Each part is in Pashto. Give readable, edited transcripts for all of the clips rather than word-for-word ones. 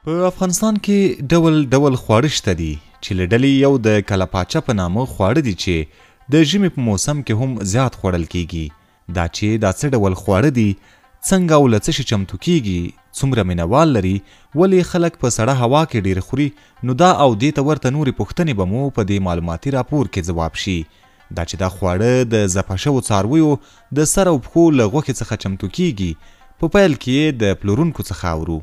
په افغانستان کې ډول ډول خواړه شته دي چې له ډلې یو د کلپاچه په نامه خواړه دي چې د ژمي په موسم کې هم زیات خوړل کیږي. دا څه ډول خواړه دي، څنګه او له څه شي چمتو کیږي، څومره مینوال لري، ولې خلک په سړه هوا کې ډیر خوري، نو دا او دې ته ورته نورې پوښتنې به مو په دې معلوماتي راپور کې ځواب شي. دا چې دا خواړه د ذبح شوو څارویو د سر او پښو له غوښې څخه چمتو کیږي، په پیل کې یې د پلورونکو څخه اورو.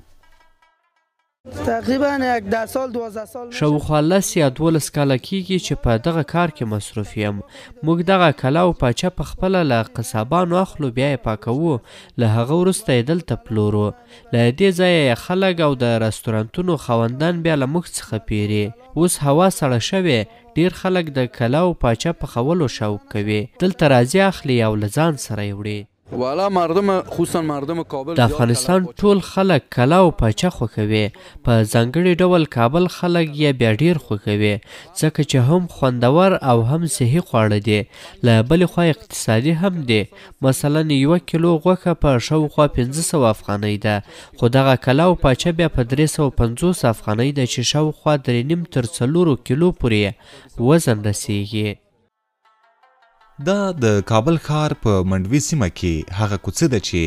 تقریبا 10 سال 12 سال شاوخوا 10 یا 12 کاله کیږي چې په دغه کار کې مصروف یم. موږ دغه کلا او پاچه په خپله له قصابانو اخلو، بیا یې پاکوو، له هغه وروسته یې دلته پلورو. له دې ځایه یې خلک او د رستورانتونو خاوندان بیا له موږ څخه پیري. اوس هوا سړه شوې، ډیر خلک د کلا او پاچه پخولو شوق کوي، دلته راځي اخلي او له ځان سره یې وړي. والا مردم خصوصا مردم کابل د افغانستان ټول خلک کلا او پاچه خوښوي، په ځانګړي ډول کابل خلک یې بیا ډیر خوښوي ځکه چې هم خوندور او هم صحي خواړه دي، له بلې خوا اقتصادي هم دي. مثلا 1 کیلو غوښه په شاوخوا 1500 افغانۍ ده، خو دغه کلا او پاچه بیا په 350 افغانۍ ده چې شاوخوا 3.5 تر 4 کیلو پورې وزن رسیږي. دا د کابل ښار په منډوي سیمه کې هغه کوڅه ده چې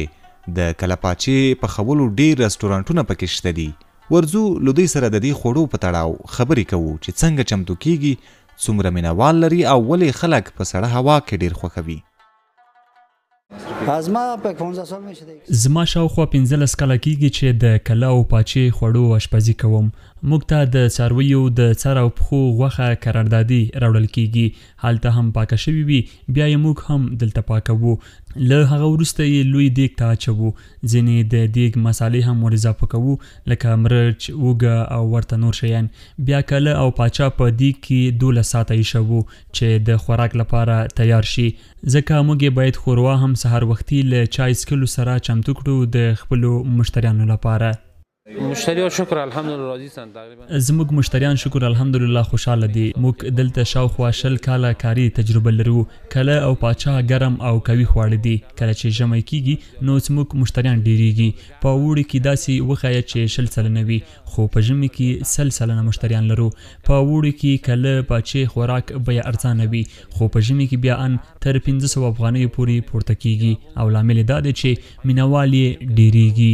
د کلپاچې پخولو ډیر رستورانټونه پکې شته دي. ورځو له دوی سره د دې خوړو په تړاو خبرې کوو چې څنګه چمتو کیږي، څومره مینوال لري او ولې خلک په سړه هوا کې ډیر خوښوي. زما شاوخوا 15 کاله کیږي چې د کلا او پاچې خوړو آشپزي کوم. موږ ته د څارویو د سر او پښو غوښه قراردادي راوړل کیږي، هلته هم پاکه شوي وي، بیا یې موږ هم دلته پاکوو. له هغه وروسته یې لوی دیګ ته اچوو، ځینې د دیګ مسالې هم ور اضافه کوو لکه مرچ، اوږه او ورته نور شیان. بیا کله او پاچه په دیګ کې 12 ساعته ایښوو چې د خوراک لپاره تیار شي، ځکه موږ یې باید ښوروا هم سهار وختي له چای څښلو سره چمتو کړو د خپلو مشتریانو لپاره. مشتریان شکر الحمدلله راضي سن. تقریبا زموږ مشتریان شکر الحمدلله خوشاله دي. موږ دلته شاوخوا 20 کاله کاري تجربه لرو. کله او پاچه ګرم او قوي خواړه دي، کله چې ژمی کیږي نو زموږ مشتریان ډیریږي. په اوړي کې داسې وښایه چې 20 سلنه وي، خو په ژمي کې 100 سلنه مشتریان لرو. په اوړي کې کله پاچې خوراک بیه ارزانه وي، خو په ژمي کې بیا ان تر 1500 افغانیو پورې پورته کیږي، او لامل دا دی چې مینوال یې ډیریږي.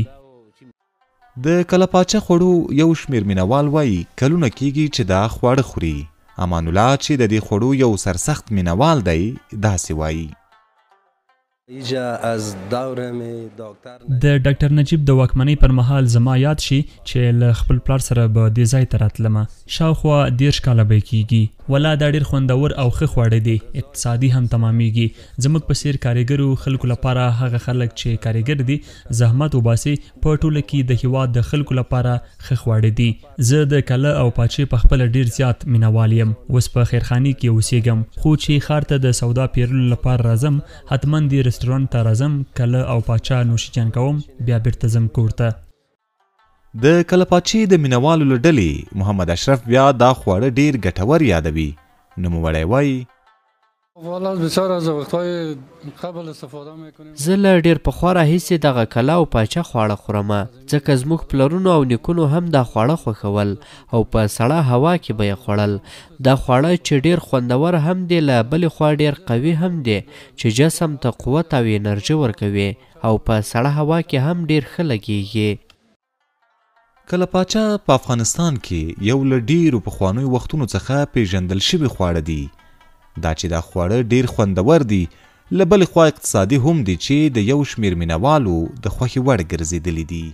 د کلپاچه خوړو یو شمیر مینوال وایي کلونه کیږي چې دا خواړه خوري. امان الله چې د دې خوړو یو سرسخت مینوال دی داسې وایي. د ډاکټر نجیب د واکمنۍ پر مهال زما یاد شي چې له خپل پلار سره به دې ځای ته راتلمه. شاوخوا 13 کاله به کیږي. ولا دا ډیر خوندور او ښه خواړه دي، اقتصادي هم تمامیږي. زموږ په څیر کارګرو خلکو لپاره هغه خلک چې کارګر دي زحمت وباسي، په ټوله کې د هیواد د خلکو لپاره ښه خواړه دي. زه د کله او پاچې په خپل ډیر زیات مینوال یم. اوس په خیرخاني کې اوسېږم، خو چې ښار ته د سودا پیرلو لپاره راځم حتما دې رستورانت ته راځم، کله او پاچه نوشیجان کوم، بیا بیرته ځم کور ته. د کلپاچې د مینوالو له ډلې محمد اشرف بیا دا خواړه ډیر ګټور یادوي. نوموړی وایي زه له ډیر پخوا راهیسې دغه کلا او پاچه خواړه خورم، ځکه زموږ پلرونو او نیکونو هم دا خواړه خوښول او په سړه هوا کې به یې خوړل. دا خواړه چې ډیر خوندور هم دي، له بلې خوا ډیر قوي هم دي چې جسم ته قوت او انرژي ورکوي او په سړه هوا کې هم ډیر ښه لګیږي. کلپاچه په افغانستان کې یو له ډیرو پخوانیو وختونو څخه پیژندل شوي خواړه دي. دا چې دا خواړه ډیر خوندور دي، له بلې خوا اقتصادي هم دي چې د یو شمیر مینوالو د خوښې وړ ګرځېدلي دي.